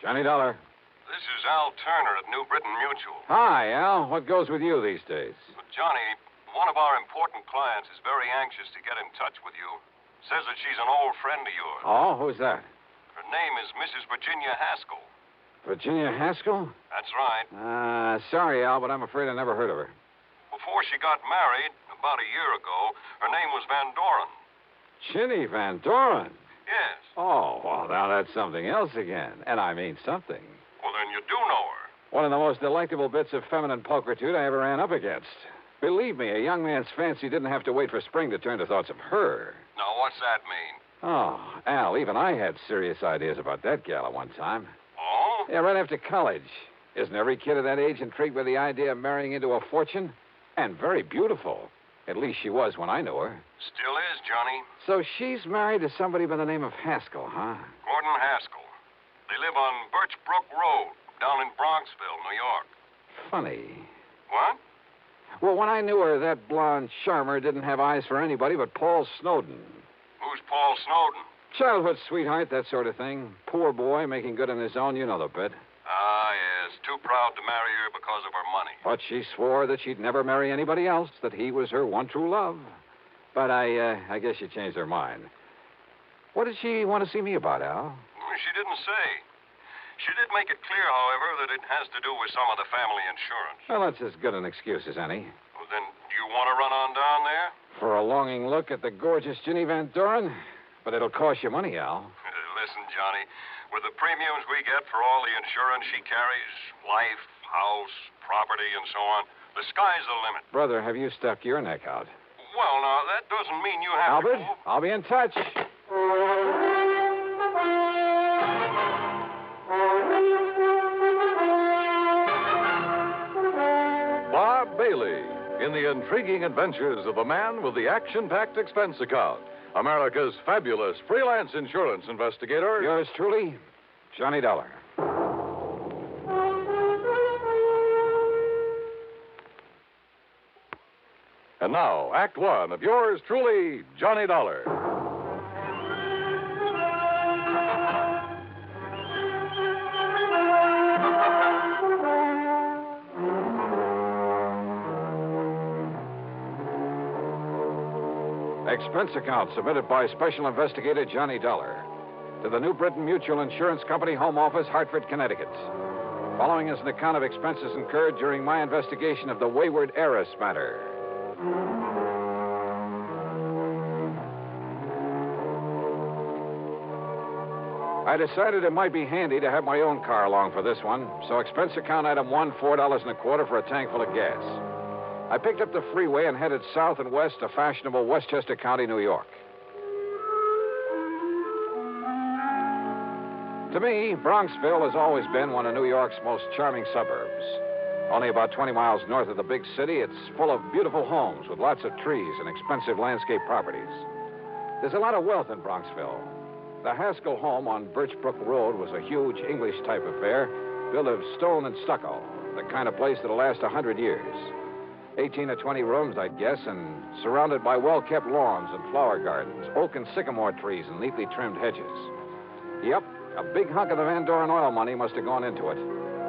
Johnny Dollar. This is Al Turner at New Britain Mutual. Hi, Al. What goes with you these days? Johnny, one of our important clients is very anxious to get in touch with you. Says that she's an old friend of yours. Oh, who's that? Her name is Mrs. Virginia Haskell. Virginia Haskell? That's right. Sorry, Al, but I'm afraid I never heard of her. Before she got married, about a year ago, her name was Van Doren. Chinny Van Doren? Yes. Oh, well, now that's something else again. And I mean something. Well, then you do know her. One of the most delectable bits of feminine pulchritude I ever ran up against. Believe me, a young man's fancy didn't have to wait for spring to turn to thoughts of her. Now, what's that mean? Oh, Al, even I had serious ideas about that gal at one time. Oh? Yeah, right after college. Isn't every kid of that age intrigued by the idea of marrying into a fortune? And very beautiful. At least she was when I knew her. Still is, Johnny. So she's married to somebody by the name of Haskell, huh? Gordon Haskell. They live on Birch Brook Road, down in Bronxville, New York. Funny. What? Well, when I knew her, that blonde charmer didn't have eyes for anybody but Paul Snowden. Who's Paul Snowden? Childhood sweetheart, that sort of thing. Poor boy, making good on his own, you know the bit. Ah, yes. Too proud to marry her because of her money. But she swore that she'd never marry anybody else, that he was her one true love. But I guess she changed her mind. What did she want to see me about, Al? She didn't say. She did make it clear, however, that it has to do with some of the family insurance. Well, that's as good an excuse as any. Well, then, do you want to run on down there? For a longing look at the gorgeous Ginny Van Doren? But it'll cost you money, Al. Listen, Johnny, with the premiums we get for all the insurance she carries, life, house, property, and so on, the sky's the limit. Brother, have you stuck your neck out? Well, now, that doesn't mean you have Albert, to... I'll be in touch. Bob Bailey in the intriguing adventures of the man with the action-packed expense account. America's fabulous freelance insurance investigator. Yours truly, Johnny Dollar. And now, Act One of yours truly, Johnny Dollar. Expense account submitted by Special Investigator Johnny Dollar to the New Britain Mutual Insurance Company Home Office, Hartford, Connecticut. Following is an account of expenses incurred during my investigation of the Wayward Heiress matter. I decided it might be handy to have my own car along for this one, so expense account item 1, $4.25 for a tank full of gas. I picked up the freeway and headed south and west to fashionable Westchester County, New York. To me, Bronxville has always been one of New York's most charming suburbs. Only about 20 miles north of the big city, it's full of beautiful homes with lots of trees and expensive landscape properties. There's a lot of wealth in Bronxville. The Haskell home on Birch Brook Road was a huge English-type affair, built of stone and stucco, the kind of place that'll last 100 years. 18 or 20 rooms, I'd guess, and surrounded by well-kept lawns and flower gardens, oak and sycamore trees, and neatly trimmed hedges. Yep, a big hunk of the Van Doren oil money must have gone into it,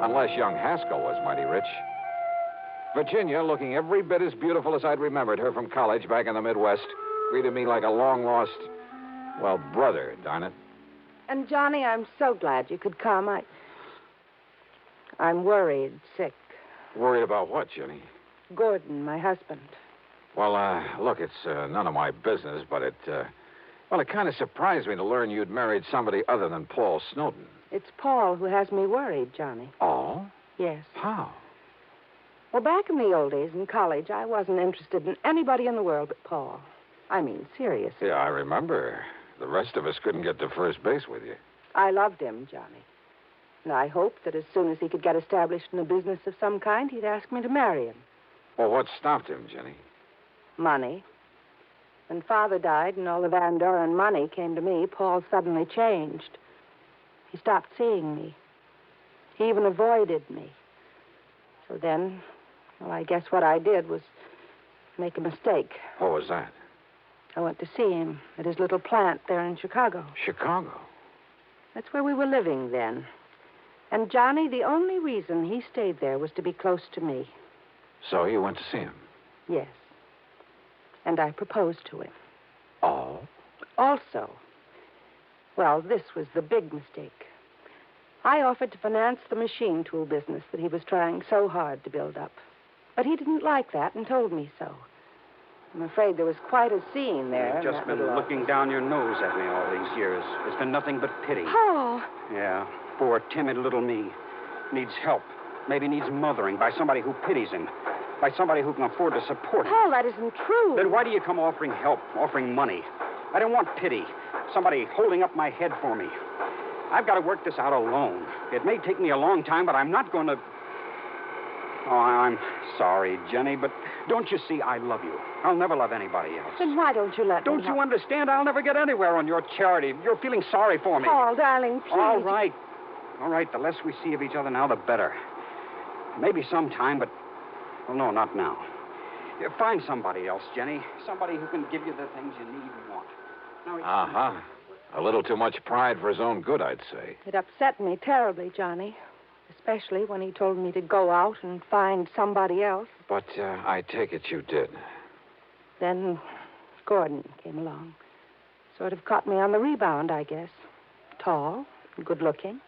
unless young Haskell was mighty rich. Virginia, looking every bit as beautiful as I'd remembered her from college back in the Midwest, greeted me like a long-lost, well, brother, darn it. And, Johnny, I'm so glad you could come. I'm worried, sick. Worried about what, Jenny? Gordon, my husband. Well, look, it's none of my business, but it kind of surprised me to learn you'd married somebody other than Paul Snowden. It's Paul who has me worried, Johnny. Oh? Yes. How? Well, back in the old days in college, I wasn't interested in anybody in the world but Paul. I mean, seriously. Yeah, I remember. The rest of us couldn't get to first base with you. I loved him, Johnny. And I hoped that as soon as he could get established in a business of some kind, he'd ask me to marry him. Well, what stopped him, Jenny? Money. When Father died and all the Van Doren money came to me, Paul suddenly changed. He stopped seeing me. He even avoided me. So then, well, I guess what I did was make a mistake. What was that? I went to see him at his little plant there in Chicago. Chicago? That's where we were living then. And, Johnny, the only reason he stayed there was to be close to me. So you went to see him? Yes. And I proposed to him. Oh? Also, well, this was the big mistake. I offered to finance the machine tool business that he was trying so hard to build up. But he didn't like that and told me so. I'm afraid there was quite a scene there. You've just been looking down your nose at me all these years. It's been nothing but pity. Paul! Yeah, poor, timid little me. Needs help. Maybe needs mothering by somebody who pities him. By somebody who can afford to support him. Paul, that isn't true. Then why do you come offering help, offering money? I don't want pity. Somebody holding up my head for me. I've got to work this out alone. It may take me a long time, but I'm not going to... Oh, I'm sorry, Jenny, but don't you see I love you? I'll never love anybody else. Then why don't you let me Don't you help? understand? I'll never get anywhere on your charity. You're feeling sorry for me. Paul, darling, please. All right. All right, the less we see of each other now, the better. Maybe sometime, but... Well, no, not now. Find somebody else, Jenny. Somebody who can give you the things you need and want. Now, Uh-huh. A little too much pride for his own good, I'd say. It upset me terribly, Johnny. Especially when he told me to go out and find somebody else. But I take it you did. Then Gordon came along. Sort of caught me on the rebound, I guess. Tall, good-looking.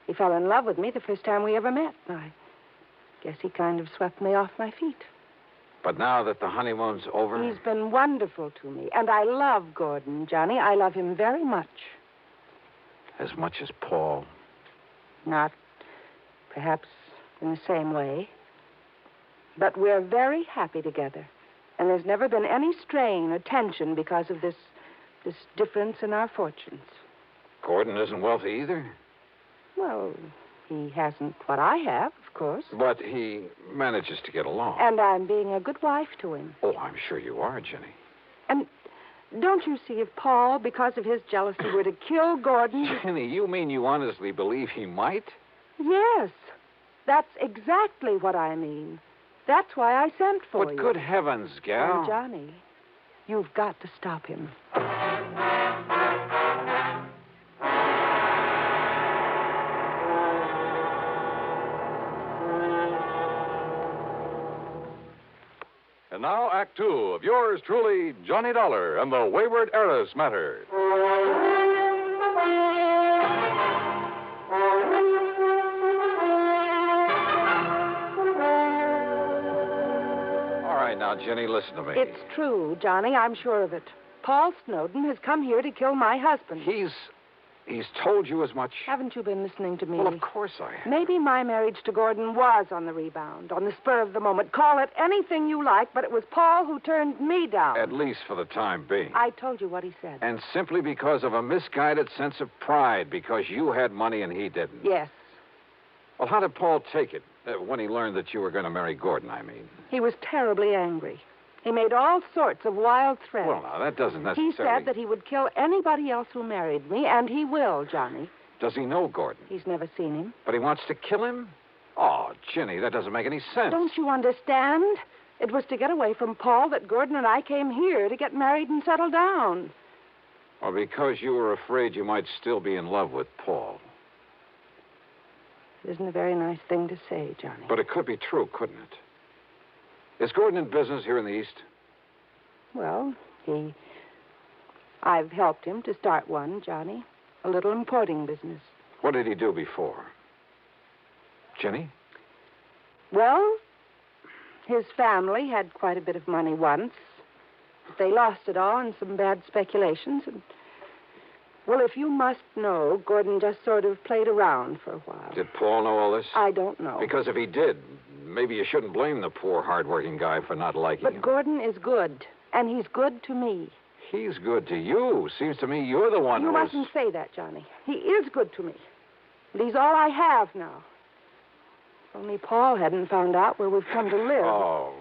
He fell in love with me the first time we ever met. I guess he kind of swept me off my feet. But now that the honeymoon's over... He's been wonderful to me. And I love Gordon, Johnny. I love him very much. As much as Paul. Not perhaps in the same way. But we're very happy together. And there's never been any strain or tension because of this difference in our fortunes. Gordon isn't wealthy either? Well, he hasn't what I have, of course. But he manages to get along. And I'm being a good wife to him. Oh, I'm sure you are, Jenny. And don't you see, if Paul, because of his jealousy, were to kill Gordon... Jenny, you mean you honestly believe he might? Yes. That's exactly what I mean. That's why I sent for you. But good heavens, gal. And Johnny, you've got to stop him. And now, Act Two of yours truly, Johnny Dollar and the Wayward Heiress matter. All right, now, Jenny, listen to me. It's true, Johnny. I'm sure of it. Paul Snowden has come here to kill my husband. He's told you as much? Haven't you been listening to me? Well, of course I have. Maybe my marriage to Gordon was on the rebound, on the spur of the moment. Call it anything you like, but it was Paul who turned me down. At least for the time being. I told you what he said. And simply because of a misguided sense of pride, because you had money and he didn't. Yes. Well, how did Paul take it when he learned that you were going to marry Gordon, I mean? He was terribly angry. He made all sorts of wild threats. Well, now, that doesn't necessarily... He said that he would kill anybody else who married me, and he will, Johnny. Does he know Gordon? He's never seen him. But he wants to kill him? Oh, Jenny, that doesn't make any sense. Don't you understand? It was to get away from Paul that Gordon and I came here to get married and settle down. Or because you were afraid you might still be in love with Paul. It isn't a very nice thing to say, Johnny. But it could be true, couldn't it? Is Gordon in business here in the East? Well, I've helped him to start one, Johnny. A little importing business. What did he do before? Jenny? Well, his family had quite a bit of money once. But they lost it all in some bad speculations. And, well, if you must know, Gordon just sort of played around for a while. Did Paul know all this? I don't know. Because if he did, maybe you shouldn't blame the poor, hard-working guy for not liking him. But Gordon is good, and he's good to me. He's good to you. Seems to me you're the one You who mustn't say that, Johnny. He is good to me. And he's all I have now. If only Paul hadn't found out where we've come to live. Oh,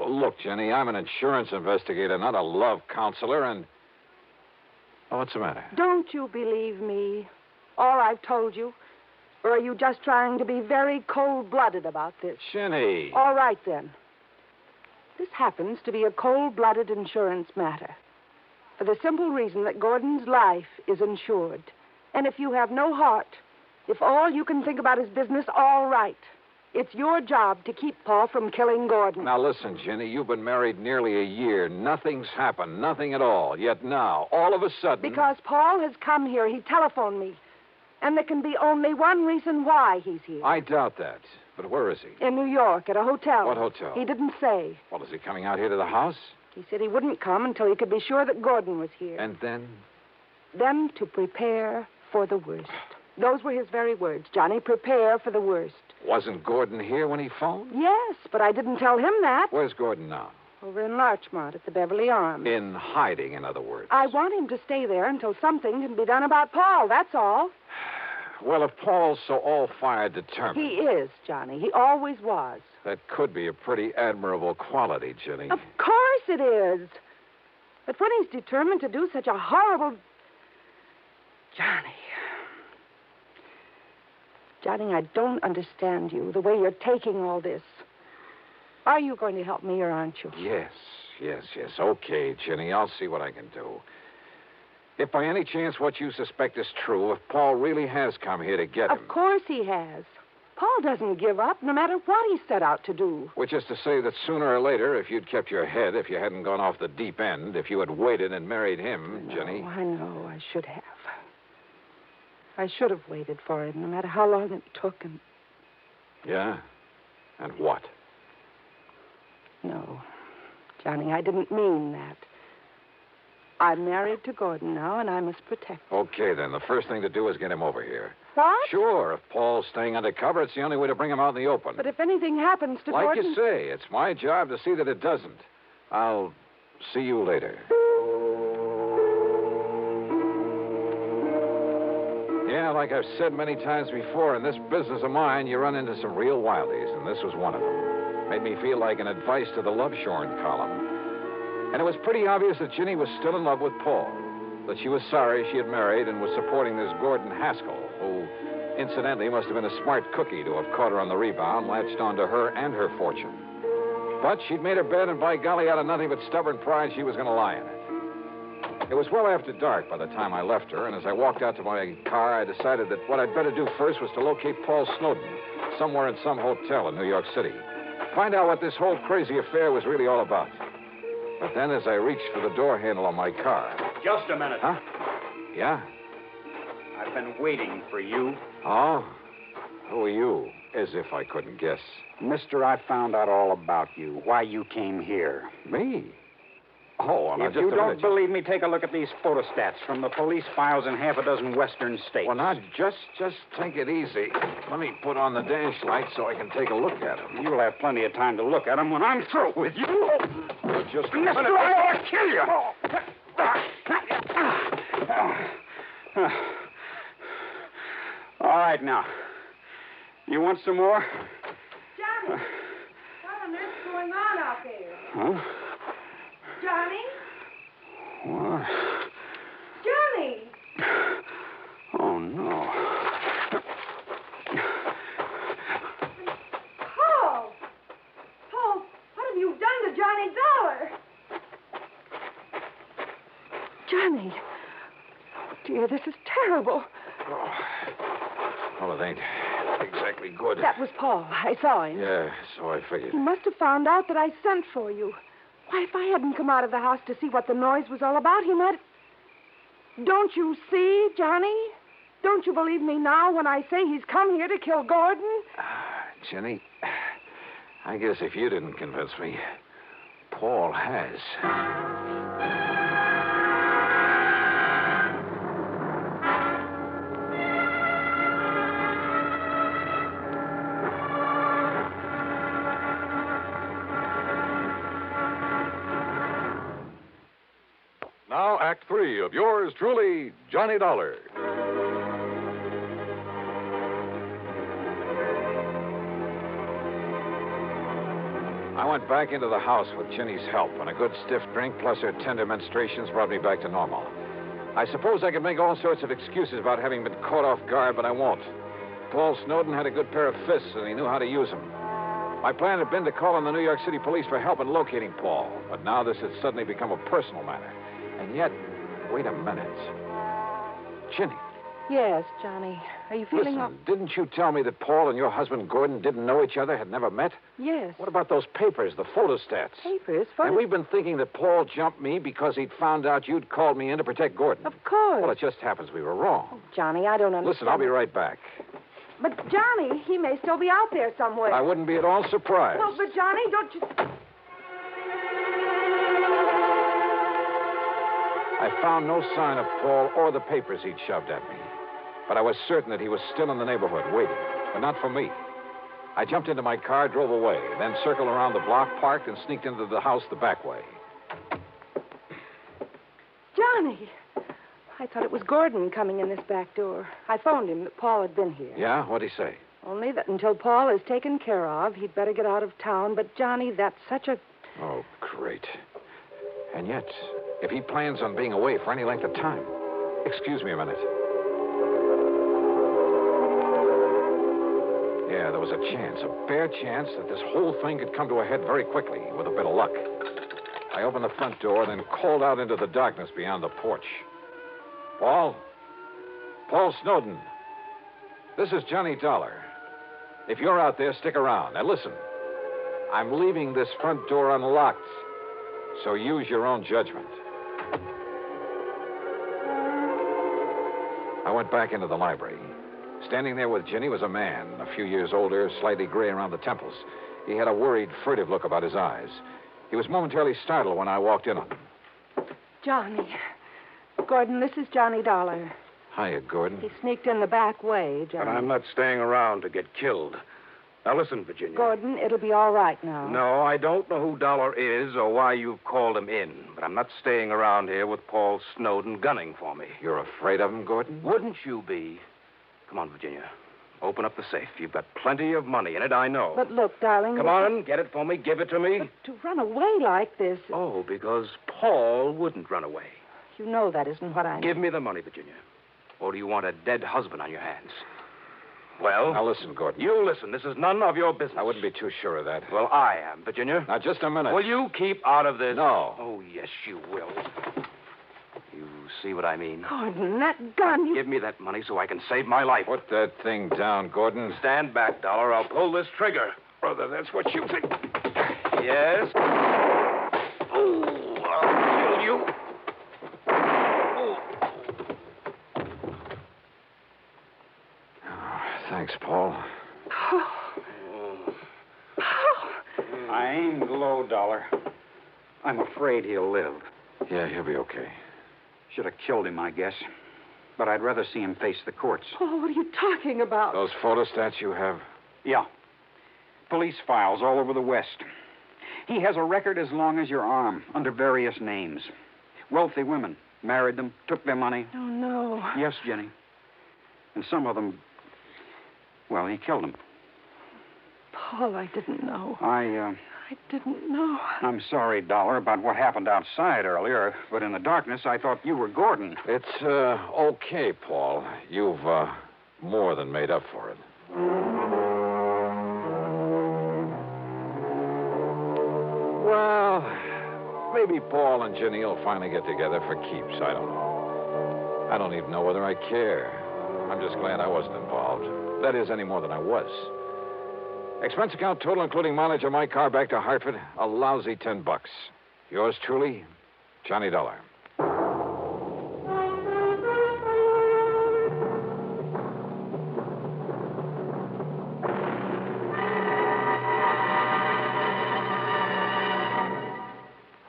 look, Jenny, I'm an insurance investigator, not a love counselor, and... Oh, what's the matter? Don't you believe me? All I've told you? Or are you just trying to be very cold-blooded about this? Jenny. All right, then. This happens to be a cold-blooded insurance matter. For the simple reason that Gordon's life is insured. And if you have no heart, If all you can think about is business, all right. It's your job to keep Paul from killing Gordon. Now, listen, Ginny, you've been married nearly a year. Nothing's happened, nothing at all. Yet now, all of a sudden... Because Paul has come here. He telephoned me. And there can be only one reason why he's here. I doubt that. But where is he? In New York, at a hotel. What hotel? He didn't say. Well, is he coming out here to the house? He said he wouldn't come until he could be sure that Gordon was here. And then? Then to prepare for the worst. Those were his very words, Johnny. Prepare for the worst. Wasn't Gordon here when he phoned? Yes, but I didn't tell him that. Where's Gordon now? Over in Larchmont at the Beverly Arms. In hiding, in other words. I want him to stay there until something can be done about Paul, that's all. Well, if Paul's so all-fired determined... He is, Johnny. He always was. That could be a pretty admirable quality, Ginny. Of course it is. But when he's determined to do such a horrible... Johnny, I don't understand you, the way you're taking all this. Are you going to help me or aren't you? Yes. Okay, Ginny, I'll see what I can do. If by any chance what you suspect is true, if Paul really has come here to get him... Of course he has. Paul doesn't give up, no matter what he set out to do. Which is to say that sooner or later, if you'd kept your head, if you hadn't gone off the deep end, if you had waited and married him, Ginny... I know. I should have. I should have waited for him, no matter how long it took. And... Yeah? And what? No. Johnny, I didn't mean that. I'm married to Gordon now, and I must protect him. Okay, then. The first thing to do is get him over here. What? Sure. If Paul's staying undercover, it's the only way to bring him out in the open. But if anything happens to like Gordon... you say, it's my job to see that it doesn't. I'll see you later. Yeah, like I've said many times before, in this business of mine, you run into some real wildies, and this was one of them. Made me feel like an advice to the love shorn column. And it was pretty obvious that Ginny was still in love with Paul, that she was sorry she had married and was supporting this Gordon Haskell, who, incidentally, must have been a smart cookie to have caught her on the rebound, latched onto her and her fortune. But she'd made her bed, and by golly, out of nothing but stubborn pride, she was going to lie in it. It was well after dark by the time I left her, and as I walked out to my car, I decided that what I'd better do first was to locate Paul Snowden, somewhere in some hotel in New York City. Find out what this whole crazy affair was really all about. But then as I reached for the door handle on my car... Just a minute. Huh? Yeah? I've been waiting for you. Oh? Who are you? As if I couldn't guess. Mister, I found out all about you, why you came here. Me? Oh, well, if you don't believe me, take a look at these photostats from the police files in half a dozen western states. Well, now, just take it easy. Let me put on the dash light so I can take a look at them. You'll have plenty of time to look at them when I'm through with you. Well, just a Mister, minute. I ought to kill you. All right, now. You want some more? Johnny, what on earth's going on out there? Huh? Johnny? What? Johnny! Oh, no. Paul! Paul, what have you done to Johnny Dollar? Johnny. Oh, dear, this is terrible. Oh. Well, it ain't exactly good. That was Paul. I saw him. Yeah, so I figured. He must have found out that I sent for you. Why, if I hadn't come out of the house to see what the noise was all about, he might... Don't you see, Johnny? Don't you believe me now when I say he's come here to kill Gordon? Jenny, I guess if you didn't convince me, Paul has. Now, Act 3 of yours truly, Johnny Dollar. I went back into the house with Ginny's help, and a good stiff drink plus her tender menstruations brought me back to normal. I suppose I could make all sorts of excuses about having been caught off guard, but I won't. Paul Snowden had a good pair of fists, and he knew how to use them. My plan had been to call on the New York City police for help in locating Paul, but now this had suddenly become a personal matter. And yet, wait a minute. Ginny, Yes, Johnny. Are you feeling Listen, didn't you tell me that Paul and your husband Gordon didn't know each other, had never met? Yes. What about those papers, the photostats? Papers? And we've been thinking that Paul jumped me because he'd found out you'd called me in to protect Gordon. Of course. Well, it just happens we were wrong. Oh, Johnny, I don't understand. Listen, I'll be right back. But, Johnny, he may still be out there somewhere. I wouldn't be at all surprised. Well, but, Johnny, don't you... I found no sign of Paul or the papers he'd shoved at me. But I was certain that he was still in the neighborhood, waiting. But not for me. I jumped into my car, drove away, then circled around the block, parked, and sneaked into the house the back way. Johnny! I thought it was Gordon coming in this back door. I phoned him that Paul had been here. Yeah? What'd he say? Only that until Paul is taken care of, he'd better get out of town. But, Johnny, that's such a... Oh, great. And yet, if he plans on being away for any length of time... Excuse me a minute. Yeah, there was a chance, a bare chance, that this whole thing could come to a head very quickly, with a bit of luck. I opened the front door, then called out into the darkness beyond the porch. Paul? Paul Snowden. This is Johnny Dollar. If you're out there, stick around. Now, listen. I'm leaving this front door unlocked, so use your own judgment. I went back into the library. Standing there with Ginny was a man, a few years older, slightly gray around the temples. He had a worried, furtive look about his eyes. He was momentarily startled when I walked in on him. Johnny. Gordon, this is Johnny Dollar. Hiya, Gordon. He sneaked in the back way, Johnny. But I'm not staying around to get killed. Now, listen, Virginia. Gordon, it'll be all right now. No, I don't know who Dollar is or why you've called him in, but I'm not staying around here with Paul Snowden gunning for me. You're afraid of him, Gordon? Wouldn't you be? Come on, Virginia. Open up the safe. You've got plenty of money in it, I know. But look, darling... Come on, get it for me. Give it to me. But to run away like this... Oh, because Paul wouldn't run away. You know that isn't what I mean. Give me the money, Virginia. Or do you want a dead husband on your hands? Well... Now, listen, Gordon. You listen. This is none of your business. I wouldn't be too sure of that. Well, I am, Virginia. Now, just a minute. Will you keep out of this? No. Oh, yes, you will. You see what I mean? Gordon, that gun, you... Give me that money so I can save my life. Put that thing down, Gordon. Stand back, Dollar. I'll pull this trigger. Brother, that's what you think. Yes? Oh, I'll kill you. Oh. Thanks, Paul. I aimed low, Dollar. I'm afraid he'll live. Yeah, he'll be okay. Should have killed him, I guess. But I'd rather see him face the courts. Paul, what are you talking about? Those photostats you have? Yeah. Police files all over the West. He has a record as long as your arm, under various names. Wealthy women. Married them, took their money. Oh, no. Yes, Jenny. And some of them, well, he killed them. Paul, I didn't know. I didn't know. I'm sorry, Dollar, about what happened outside earlier, but in the darkness, I thought you were Gordon. It's, okay, Paul. You've, more than made up for it. Well, maybe Paul and Ginny will finally get together for keeps. I don't know. I don't even know whether I care. I'm just glad I wasn't involved. That is, any more than I was. Expense account total, including mileage of my car back to Hartford, a lousy $10. Yours truly, Johnny Dollar.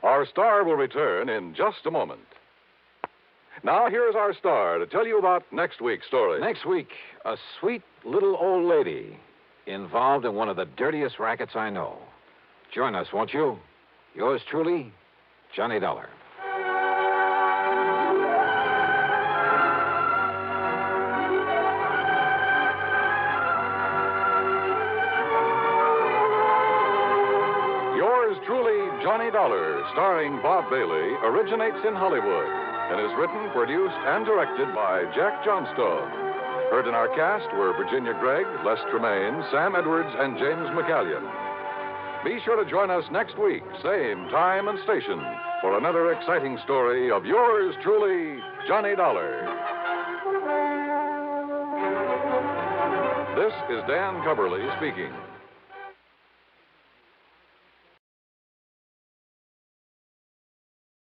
Our star will return in just a moment. Now, here's our star to tell you about next week's story. Next week, a sweet little old lady involved in one of the dirtiest rackets I know. Join us, won't you? Yours truly, Johnny Dollar. Yours truly, Johnny Dollar, starring Bob Bailey, originates in Hollywood and is written, produced, and directed by Jack Johnstone. Heard in our cast were Virginia Gregg, Les Tremaine, Sam Edwards, and James McCallion. Be sure to join us next week, same time and station, for another exciting story of yours truly, Johnny Dollar. This is Dan Coverly speaking.